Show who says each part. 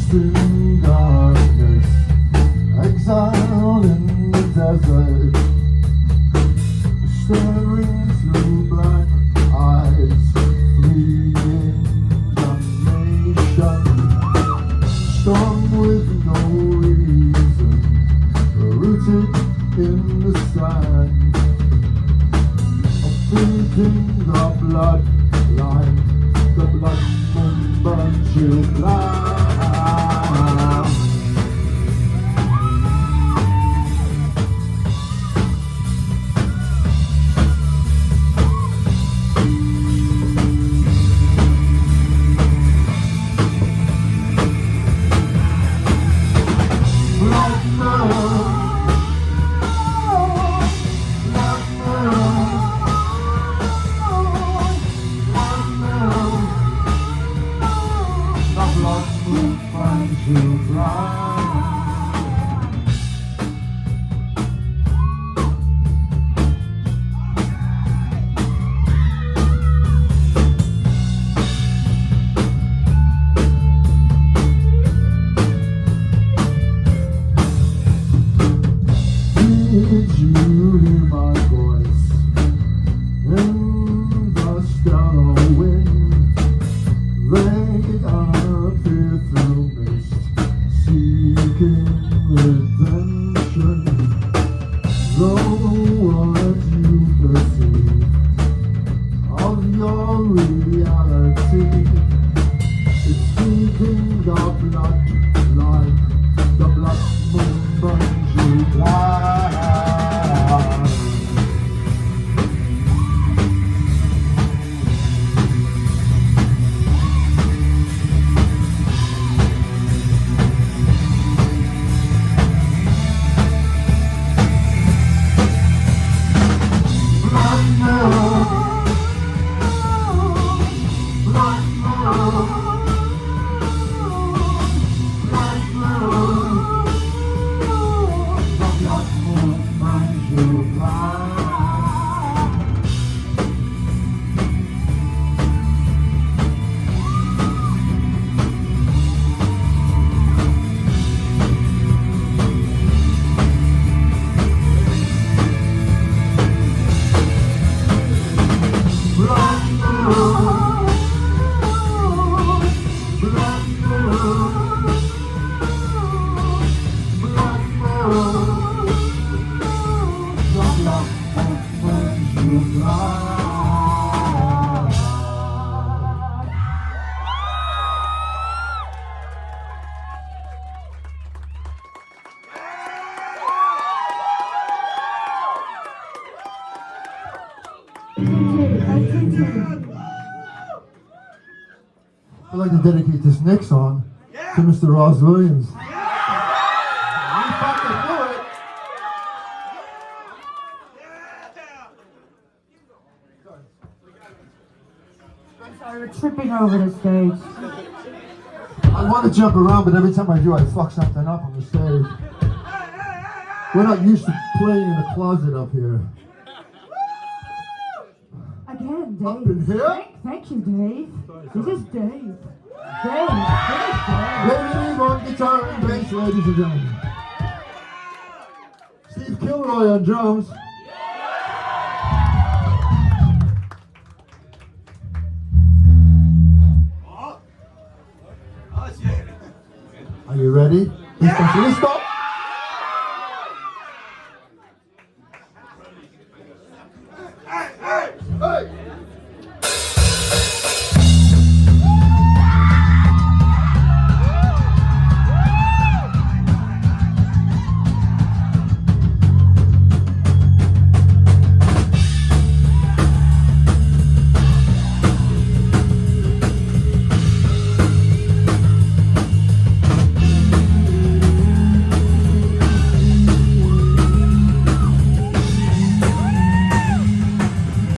Speaker 1: lost in darkness, exile in the desert, staring through black eyes, fleeing damnation, strong with no reason, rooted in the sand, thinking the bloodline, the blood moon burns you blind. Did you hear my voice in the stellar wind? They appear through mist, seeking redemption. Though what you perceive of your reality is speaking the bloodline, the blood moon burns you blind. I'd like to dedicate this next song to Mr. Ross Williams. We fucking do it.
Speaker 2: I'm sorry, you're tripping over the stage.
Speaker 1: I want to jump around, but every time I do, I fuck something up on the stage. We're not used to playing in a closet up here.
Speaker 2: Again, Dave.
Speaker 1: Up in here?
Speaker 2: Thank you, Dave. This is Dave. Dave.
Speaker 1: Dave on guitar and bass, ladies and gentlemen. Steve Kilroy on drums. Are you ready? Listo?